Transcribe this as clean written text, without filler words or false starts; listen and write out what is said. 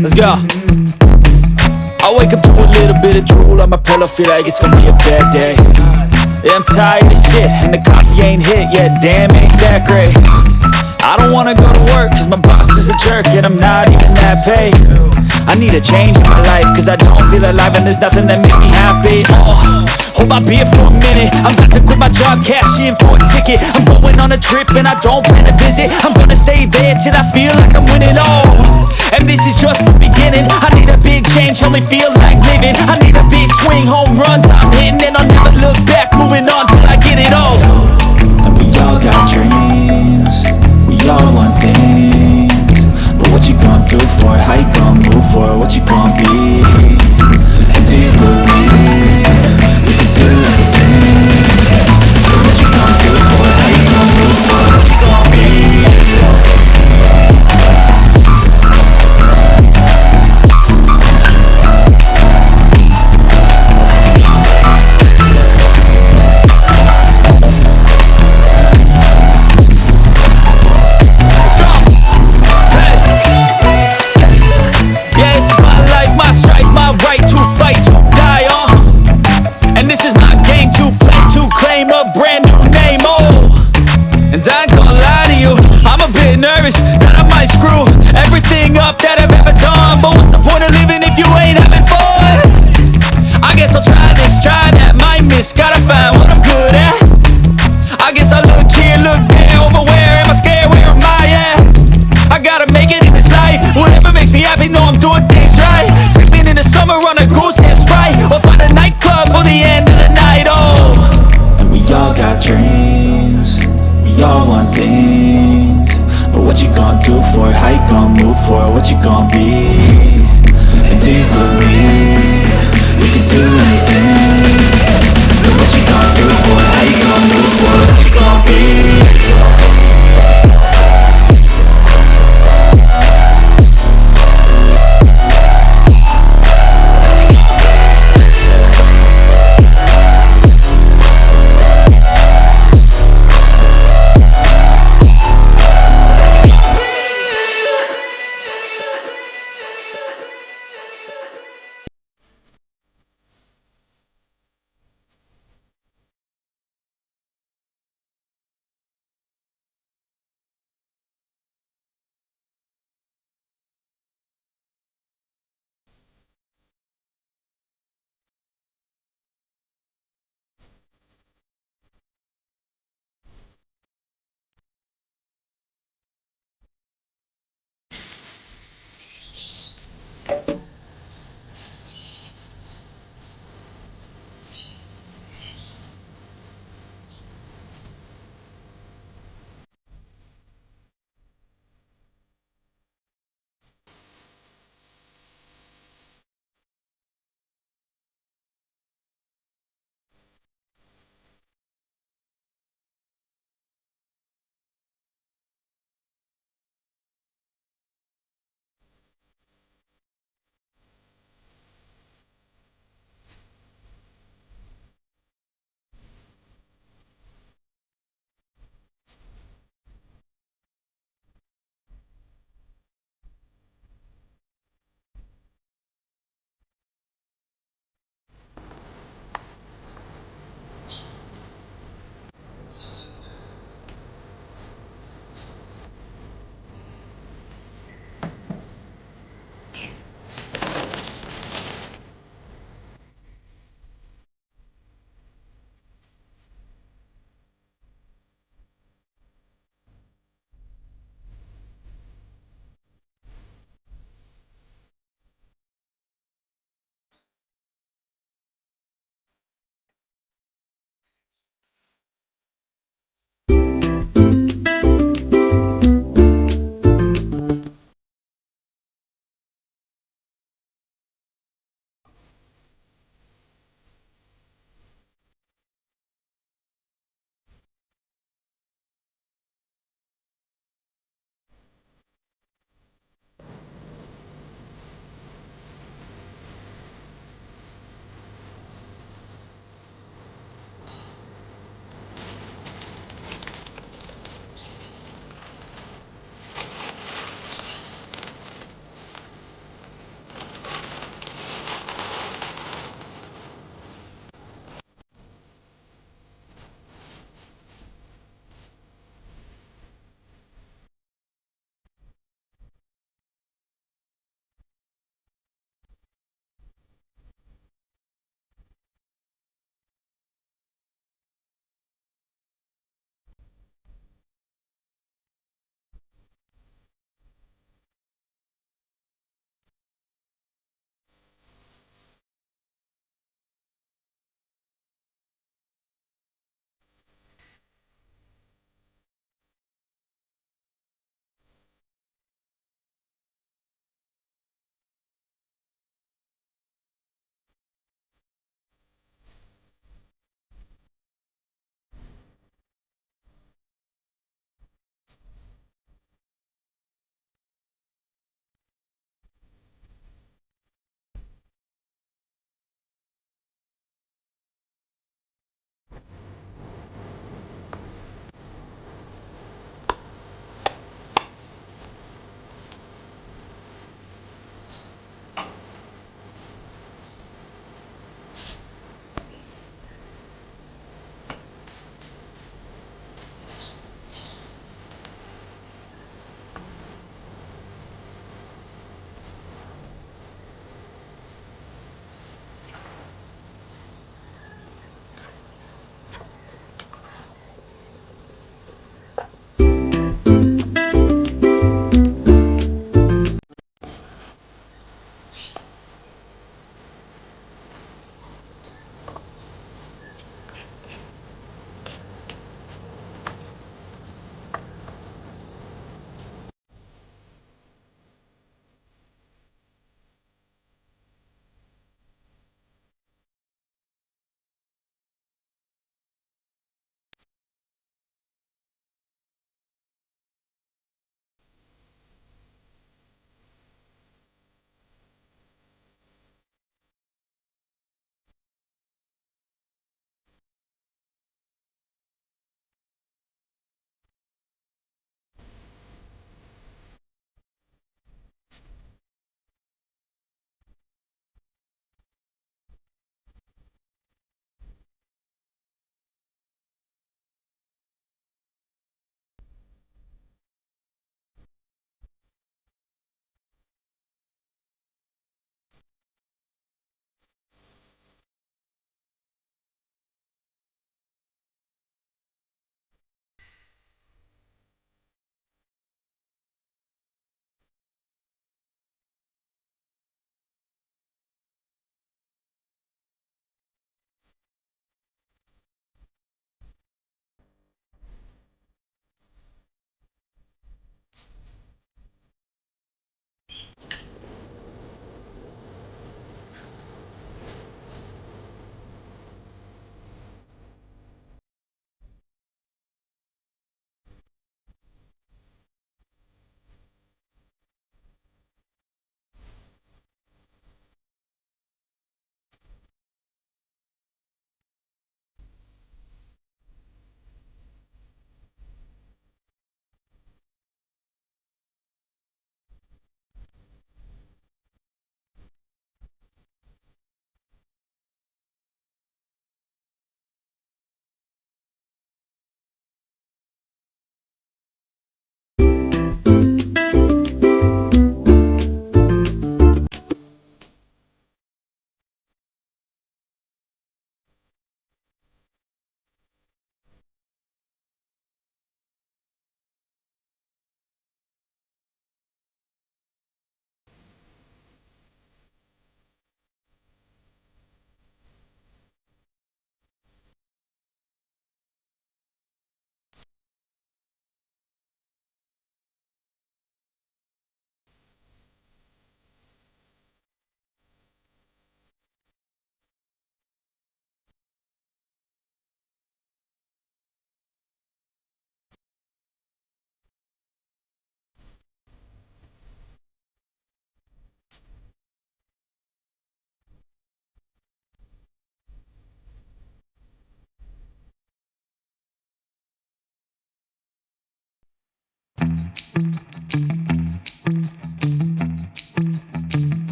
Let's go. I wake up to a little bit of drool on my pillow, feel like it's gonna be a bad day. Yeah, I'm tired of shit, and the coffee ain't hit yet, damn, ain't that great. I don't wanna go to work, cause my boss is a jerk, and I'm not even that paid. I need a change in my life, cause I don't feel alive, and there's nothing that makes me happy. Hold my beer for a minute, I'm about to quit my job, cash in for a ticket. I'm going on a trip, and I don't plan to visit. I'm gonna stay there till I feel like I'm winning all. And this is just the beginning. I need a big change, help me feel like living. I need a big swing, home runs I'm hitting, and I'll never look back, moving on till I get it all. And we all got dreams, we all want things, but what you gonna do for it? How you gonna move for it? What you gonna be? And do you believe you can do anything? But what you gonna do for it? How you gonna move for it? What you gonna be? Gotta find what I'm good at. I guess I look here, look there, over where am I scared, where am I at? I gotta make it in this life, whatever makes me happy, know I'm doing things right. Sleeping in the summer on a goose and Sprite, or find a nightclub for the end of the night, oh. And we all got dreams, we all want things, but what you gonna do for it? How you gonna move for it? What you gonna be? And do you believe you can do anything? What you gonna do for it? How you gonna move for it? What you gonna be?